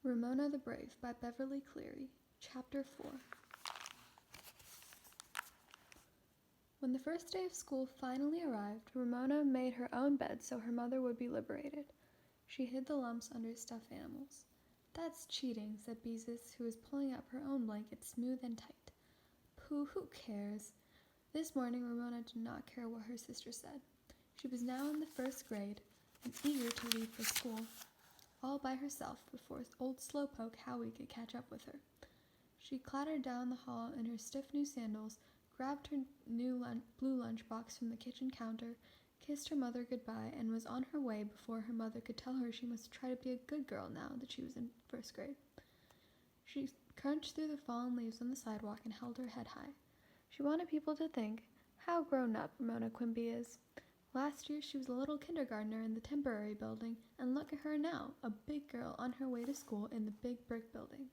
Ramona the Brave by Beverly Cleary. Chapter 4. When the first day of school finally arrived, Ramona made her own bed so her mother would be liberated. She hid the lumps under stuffed animals. "That's cheating," said Beezus, who was pulling up her own blanket smooth and tight. "Pooh, who cares?" This morning Ramona did not care what her sister said. She was now in the first grade and eager to leave for school, all by herself before old Slowpoke Howie could catch up with her. She clattered down the hall in her stiff new sandals, grabbed her new blue lunchbox from the kitchen counter, kissed her mother goodbye, and was on her way before her mother could tell her she must try to be a good girl now that she was in first grade. She crunched through the fallen leaves on the sidewalk and held her head high. She wanted people to think how grown up Ramona Quimby is. Last year she was a little kindergartner in the temporary building, and look at her now, a big girl on her way to school in the big brick building.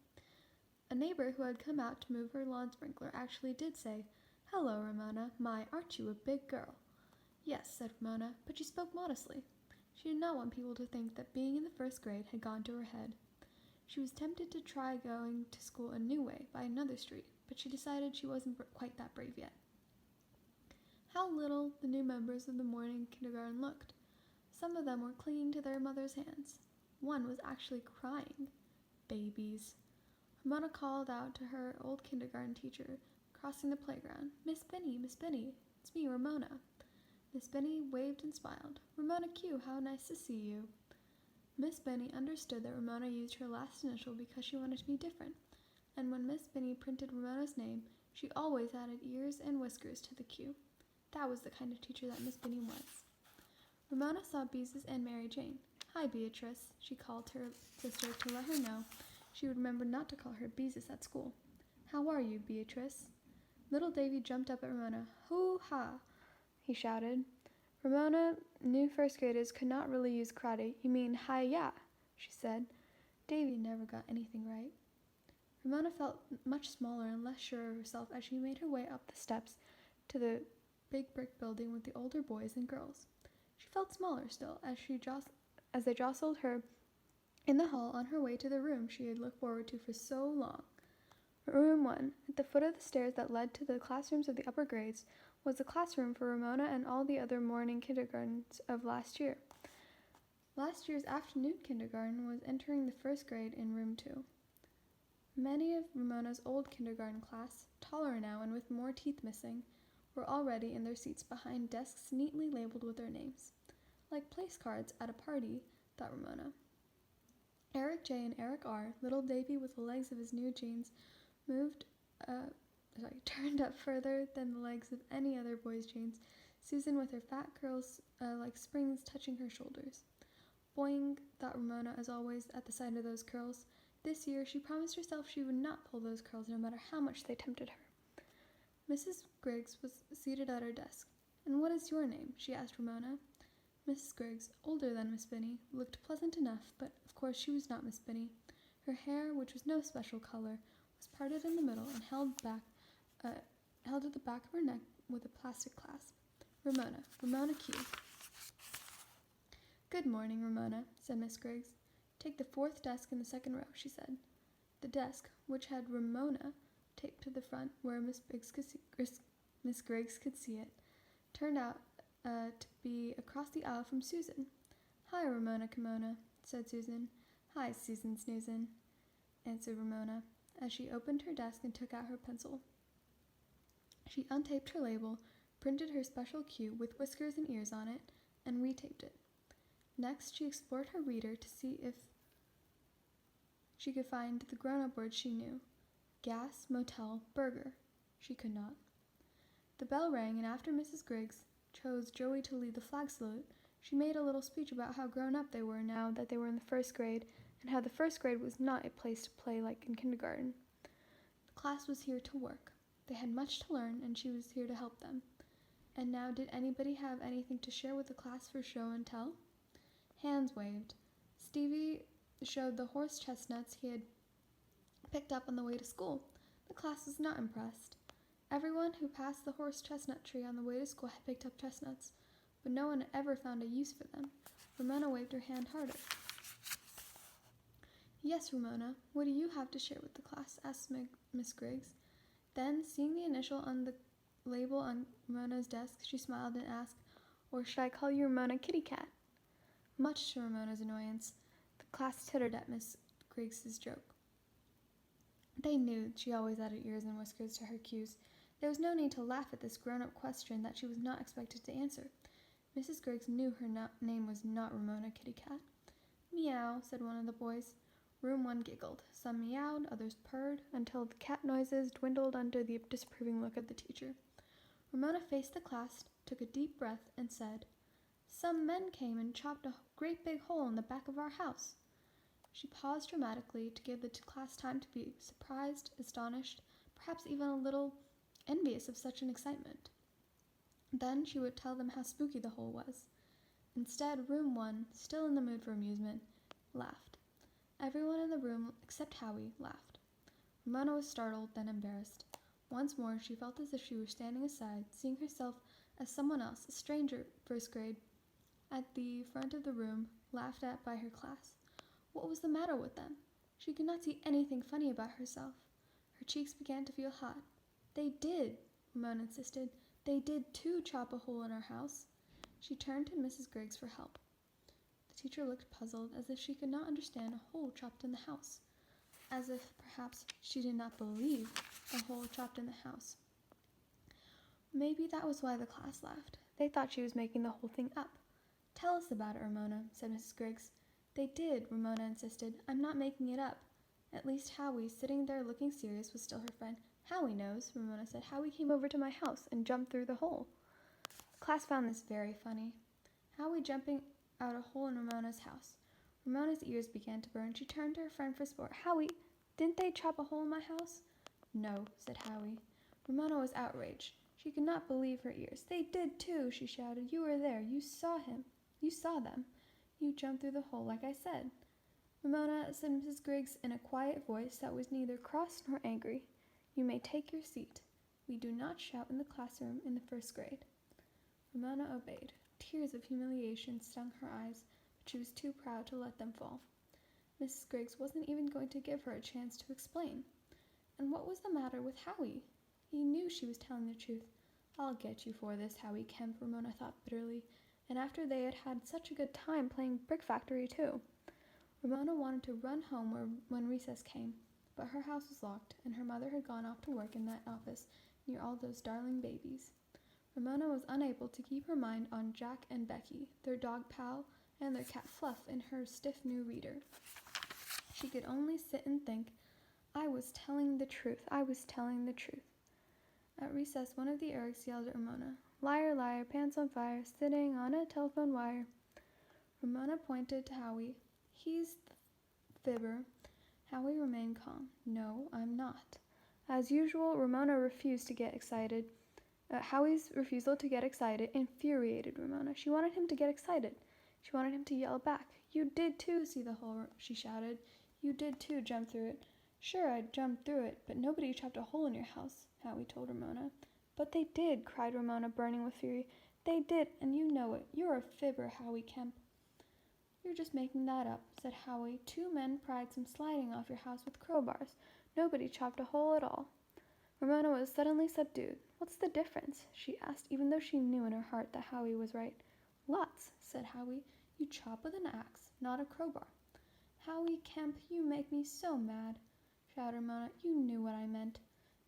A neighbor who had come out to move her lawn sprinkler actually did say, "Hello, Ramona. My, aren't you a big girl?" "Yes," said Ramona, but she spoke modestly. She did not want people to think that being in the first grade had gone to her head. She was tempted to try going to school a new way, by another street, but she decided she wasn't quite that brave yet. How little the new members of the morning kindergarten looked. Some of them were clinging to their mother's hands. One was actually crying. Babies. Ramona called out to her old kindergarten teacher, crossing the playground. "Miss Benny, Miss Benny, it's me, Ramona." Miss Benny waved and smiled. "Ramona Q, how nice to see you." Miss Benny understood that Ramona used her last initial because she wanted to be different, and when Miss Benny printed Ramona's name, she always added ears and whiskers to the Q. That was the kind of teacher that Miss Benny was. Ramona saw Beezus and Mary Jane. "Hi, Beatrice," she called her sister to let her know she would remember not to call her Beezus at school. "How are you, Beatrice?" Little Davy jumped up at Ramona. "Hoo-ha!" he shouted. Ramona knew first graders could not really use karate. "You mean hi-ya," she said. Davy never got anything right. Ramona felt much smaller and less sure of herself as she made her way up the steps to the big brick building with the older boys and girls. She felt smaller still as they jostled her in the hall on her way to the room she had looked forward to for so long. Room 1, at the foot of the stairs that led to the classrooms of the upper grades, was the classroom for Ramona and all the other morning kindergartens of last year. Last year's afternoon kindergarten was entering the first grade in room 2. Many of Ramona's old kindergarten class, taller now and with more teeth missing, were already in their seats behind desks neatly labeled with their names. Like place cards at a party, thought Ramona. Eric J. and Eric R., little Davy with the legs of his new jeans, turned up further than the legs of any other boy's jeans, Susan with her fat curls like springs touching her shoulders. Boing, thought Ramona as always at the sight of those curls. This year she promised herself she would not pull those curls no matter how much they tempted her. Mrs. Griggs was seated at her desk. "And what is your name?" she asked Ramona. Mrs. Griggs, older than Miss Benny, looked pleasant enough, but of course she was not Miss Benny. Her hair, which was no special color, was parted in the middle and held at the back of her neck with a plastic clasp. Ramona Q. "Good morning, Ramona," said Miss Griggs. "Take the 4th desk in the 2nd row," she said. The desk, which had Ramona taped to the front where Miss Griggs could see it, turned out to be across the aisle from Susan. "Hi, Ramona Kimona," said Susan. "Hi, Susan Snoozen," answered Ramona, as she opened her desk and took out her pencil. She untaped her label, printed her special Q with whiskers and ears on it, and retaped it. Next, she explored her reader to see if she could find the grown-up words she knew. Gas, motel, burger. She could not. The bell rang, and after Mrs. Griggs chose Joey to lead the flag salute, she made a little speech about how grown up they were now that they were in the first grade, and how the first grade was not a place to play like in kindergarten. The class was here to work. They had much to learn, and she was here to help them. And now, did anybody have anything to share with the class for show and tell? Hands waved. Stevie showed the horse chestnuts he had picked up on the way to school. The class was not impressed. Everyone who passed the horse chestnut tree on the way to school had picked up chestnuts, but no one ever found a use for them. Ramona waved her hand harder. Yes, Ramona, what do you have to share with the class? Asked Miss Griggs. Then, seeing the initial on the label on Ramona's desk, she smiled and asked, or should I call you Ramona Kitty Cat? Much to Ramona's annoyance, the class tittered at Miss Griggs's joke. They knew she always added ears and whiskers to her cues. There was no need to laugh at this grown-up question that she was not expected to answer. Mrs. Griggs knew her name was not Ramona Kitty Cat. Meow, said one of the boys. Room 1 giggled. Some meowed, others purred, until the cat noises dwindled under the disapproving look of the teacher. Ramona faced the class, took a deep breath, and said, Some men came and chopped a great big hole in the back of our house. She paused dramatically to give the class time to be surprised, astonished, perhaps even a little envious of such an excitement. Then she would tell them how spooky the hole was. Instead, room 1, still in the mood for amusement, laughed. Everyone in the room, except Howie, laughed. Ramona was startled, then embarrassed. Once more, she felt as if she were standing aside, seeing herself as someone else, a stranger, first grade, at the front of the room, laughed at by her class. What was the matter with them? She could not see anything funny about herself. Her cheeks began to feel hot. They did, Ramona insisted. They did too chop a hole in our house. She turned to Mrs. Griggs for help. The teacher looked puzzled, as if she could not understand a hole chopped in the house, as if perhaps she did not believe a hole chopped in the house. Maybe that was why the class laughed. They thought she was making the whole thing up. Tell us about it, Ramona, said Mrs. Griggs. They did, Ramona insisted. I'm not making it up. At least Howie, sitting there looking serious, was still her friend. Howie knows, Ramona said. Howie came over to my house and jumped through the hole. The class found this very funny. Howie jumping out a hole in Ramona's house. Ramona's ears began to burn. She turned to her friend for support. Howie, didn't they chop a hole in my house? No, said Howie. Ramona was outraged. She could not believe her ears. They did too, she shouted. You were there. You saw him. You saw them. You jumped through the hole like I said. Ramona, said Mrs. Griggs in a quiet voice that was neither cross nor angry. You may take your seat. We do not shout in the classroom in the first grade. Ramona obeyed. Tears of humiliation stung her eyes, but she was too proud to let them fall. Mrs. Griggs wasn't even going to give her a chance to explain. And what was the matter with Howie? He knew she was telling the truth. I'll get you for this, Howie Kemp, Ramona thought bitterly. And after they had had such a good time playing Brick Factory, too. Ramona wanted to run home when recess came, but her house was locked, and her mother had gone off to work in that office near all those darling babies. Ramona was unable to keep her mind on Jack and Becky, their dog Pal, and their cat Fluff in her stiff new reader. She could only sit and think, I was telling the truth. I was telling the truth. At recess, one of the Erics yelled at Ramona, Liar, liar, pants on fire, sitting on a telephone wire. Ramona pointed to Howie. He's the fibber. Howie remained calm. No, I'm not. As usual, Ramona refused to get excited. Howie's refusal to get excited infuriated Ramona. She wanted him to get excited. She wanted him to yell back. You did too see the hole, she shouted. You did too jump through it. Sure, I jumped through it, but nobody chopped a hole in your house, Howie told Ramona. But they did, cried Ramona, burning with fury. They did, and you know it. You're a fibber, Howie Kemp. You're just making that up, said Howie. 2 men pried some sliding off your house with crowbars. Nobody chopped a hole at all. Ramona was suddenly subdued. What's the difference? She asked, even though she knew in her heart that Howie was right. Lots, said Howie. You chop with an axe, not a crowbar. Howie Kemp, you make me so mad, shouted Ramona. You knew what I meant.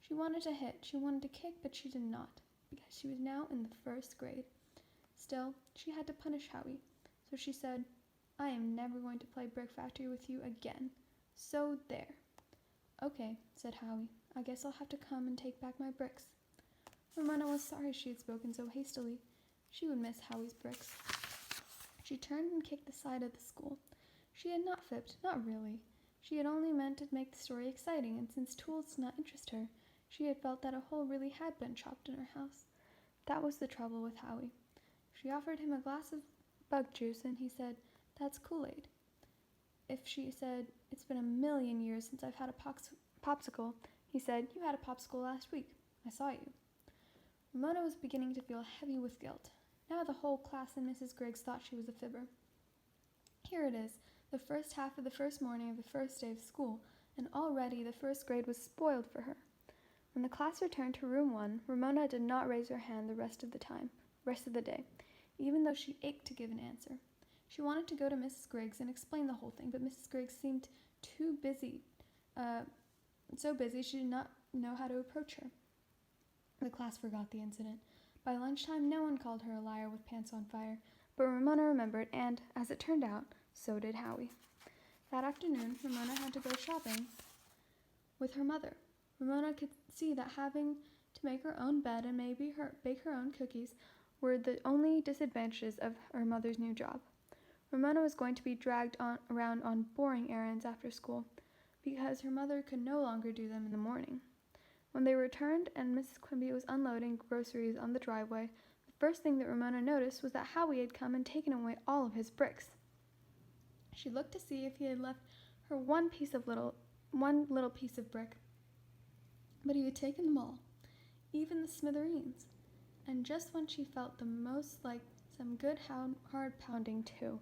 She wanted to hit, she wanted to kick, but she did not, because she was now in the first grade. Still, she had to punish Howie, so she said, I am never going to play Brick Factory with you again. So there. Okay, said Howie. I guess I'll have to come and take back my bricks. Ramona was sorry she had spoken so hastily. She would miss Howie's bricks. She turned and kicked the side of the school. She had not fibbed, not really. She had only meant to make the story exciting, and since tools did not interest her, she had felt that a hole really had been chopped in her house. That was the trouble with Howie. She offered him a glass of bug juice, and he said, That's Kool-Aid. If she said, It's been 1,000,000 years since I've had a popsicle, he said, You had a popsicle last week. I saw you. Ramona was beginning to feel heavy with guilt. Now the whole class and Mrs. Griggs thought she was a fibber. Here it is, the first half of the first morning of the first day of school, and already the first grade was spoiled for her. When the class returned to room 1, Ramona did not raise her hand the rest of the day, even though she ached to give an answer. She wanted to go to Mrs. Griggs and explain the whole thing, but Mrs. Griggs seemed too busy, so busy she did not know how to approach her. The class forgot the incident. By lunchtime, no one called her a liar with pants on fire, but Ramona remembered, and, as it turned out, so did Howie. That afternoon, Ramona had to go shopping with her mother. Ramona could see that having to make her own bed and bake her own cookies were the only disadvantages of her mother's new job. Ramona was going to be dragged around on boring errands after school because her mother could no longer do them in the morning. When they returned and Mrs. Quimby was unloading groceries on the driveway, the first thing that Ramona noticed was that Howie had come and taken away all of his bricks. She looked to see if he had left her one little piece of brick, but he had taken them all, even the smithereens, and just when she felt the most like some good hard pounding too.